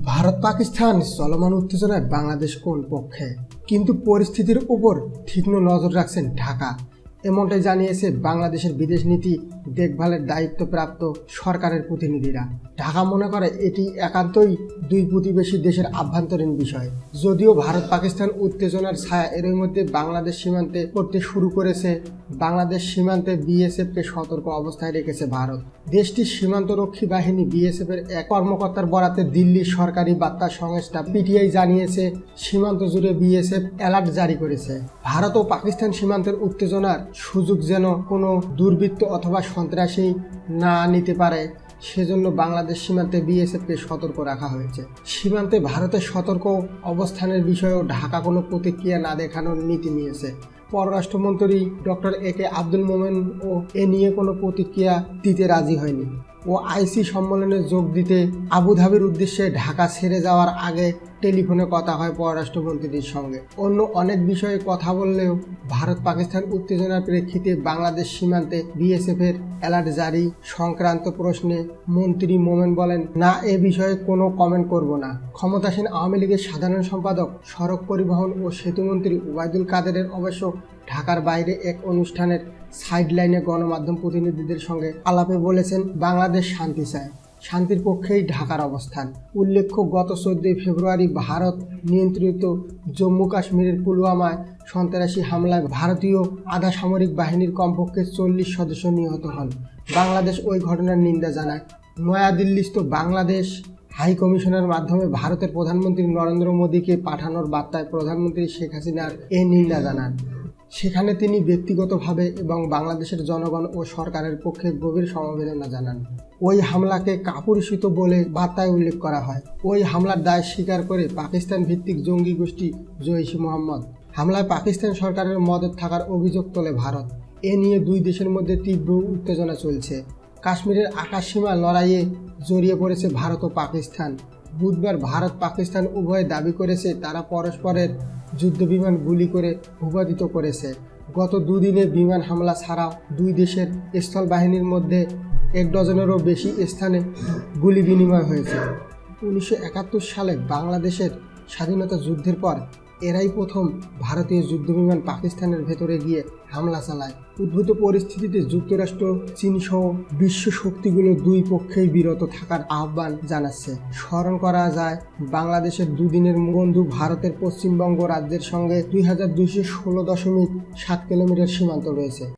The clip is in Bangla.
ভারত পাকিস্তান চলমান উত্তেজনায় বাংলাদেশ কোন পক্ষে, কিন্তু পরিস্থিতির উপর তীক্ষ্ণ নজর রাখছেন ঢাকা। এমনটাই জানিয়েছে বাংলাদেশের বিদেশ নীতি দেখভালের দায়িত্বপ্রাপ্ত সরকারের প্রতিনিধিরা। ঢাকা মনে করে এটি একান্তই দুই প্রতিবেশী দেশের আভ্যন্তরীণ বিষয়। যদিও ভারত পাকিস্তান উত্তেজনার ছায়া এর মধ্যে বাংলাদেশ সীমান্তে পড়তে শুরু করেছে, বাংলাদেশ সীমান্তে বিএসএফকে সতর্ক অবস্থায় রেখেছে ভারত। দেশটির সীমান্তরক্ষী বাহিনী বিএসএফের এক কর্মকর্তার বরাতে দিল্লির সরকারি বার্তা সংস্থা পিটিআই জানিয়েছে, সীমান্ত জুড়ে বিএসএফ অ্যালার্ট জারি করেছে। ভারত ও পাকিস্তান সীমান্তের উত্তেজনার সুযোগ যেন কোনো দুর্বৃত্ত অথবা সন্ত্রাসী না নিতে পারে, সেজন্য বাংলাদেশ সীমান্তে বিএসএফকে সতর্ক রাখা হয়েছে। সীমান্তে ভারতের সতর্ক অবস্থানের বিষয়েও ঢাকা কোনো প্রতিক্রিয়া না দেখানোর নীতি নিয়েছে। পররাষ্ট্রমন্ত্রী ডক্টর একে আব্দুল মোমেন ও এ নিয়ে কোনো প্রতিক্রিয়া দিতে রাজি হয়নি। আইসি সম্মেলনে যোগ দিতে আবুধাবির উদ্দেশ্যে ঢাকা ছেড়ে যাওয়ার আগে টেলিফোনে কথা হয় পররাষ্ট্রমন্ত্রীর সঙ্গে। অন্য অনেক বিষয়ে কথা বললেও ভারত পাকিস্তান উত্তেজনার প্রেক্ষিতে বাংলাদেশ সীমান্তে বিএসএফের অ্যালার্ট জারি সংক্রান্ত প্রশ্নে মন্ত্রী মোমেন বলেন, না, এ বিষয়ে কোনো কমেন্ট করব না। ক্ষমতাসীন আওয়ামী লীগের সাধারণ সম্পাদক, সড়ক পরিবহন ও সেতুমন্ত্রী ওবায়দুল কাদেরের অবশ্য ঢাকার বাইরে এক অনুষ্ঠানের সাইডলাইনে গণমাধ্যম প্রতিনিধিদের সঙ্গে আলাপে বলেছেন, বাংলাদেশ শান্তি চায়, শান্তির পক্ষেই ঢাকার অবস্থান। উল্লেখ্য, গত 14 ফেব্রুয়ারি ভারত নিয়ন্ত্রিত জম্মু কাশ্মীরের পুলওয়ামায় সন্ত্রাসী হামলায় ভারতীয় আধা সামরিক বাহিনীর কমপক্ষে 40 সদস্য নিহত হন। বাংলাদেশ ওই ঘটনার নিন্দা জানায়। নয়াদিল্লিস্থ বাংলাদেশ হাই কমিশনের মাধ্যমে ভারতের প্রধানমন্ত্রী নরেন্দ্র মোদীকে পাঠানোর বার্তায় প্রধানমন্ত্রী শেখ হাসিনার এ নিন্দা জানান। সেখানে তিনি ব্যক্তিগতভাবে এবং বাংলাদেশের জনগণ ও সরকারের পক্ষে গভীর সমবেদনা জানান। ওই হামলাকে কাপুরুষিত বলে বার্তায় উল্লেখ করা হয়। ওই হামলার দায় স্বীকার করে পাকিস্তান ভিত্তিক জঙ্গি গোষ্ঠী জইশ-ই-মুহাম্মদ হামলায় পাকিস্তান সরকারের মদদ থাকার অভিযোগ তোলে ভারত। এ নিয়ে দুই দেশের মধ্যে তীব্র উত্তেজনা চলছে। কাশ্মীরের আকাশসীমা লড়াইয়ে জড়িয়ে পড়েছে ভারত ও পাকিস্তান। বুধবার ভারত পাকিস্তান উভয়ে দাবি করেছে তারা পরস্পরের যুদ্ধবিমান গুলি করে ভূপাতিত করেছে। গত দুদিনে বিমান হামলা ছাড়াও দুই দেশের স্থল বাহিনীর মধ্যে 1 ডজনেরও বেশি স্থানে গুলি বিনিময় হয়েছে। 1971 সালে বাংলাদেশের স্বাধীনতা যুদ্ধের পর এরাই প্রথম ভারতীয় যুদ্ধবিমান পাকিস্তানের ভেতরে গিয়ে হামলা চালায়। উদ্ভূত পরিস্থিতিতে যুক্তরাষ্ট্র, চীন সহ বিশ্ব শক্তিগুলো দুই পক্ষেই বিরত থাকার আহ্বান জানাচ্ছে। স্মরণ করা যায়, বাংলাদেশের দুদিনের বন্ধু ভারতের পশ্চিমবঙ্গ রাজ্যের সঙ্গে 2216.7 কিলোমিটার সীমান্ত রয়েছে।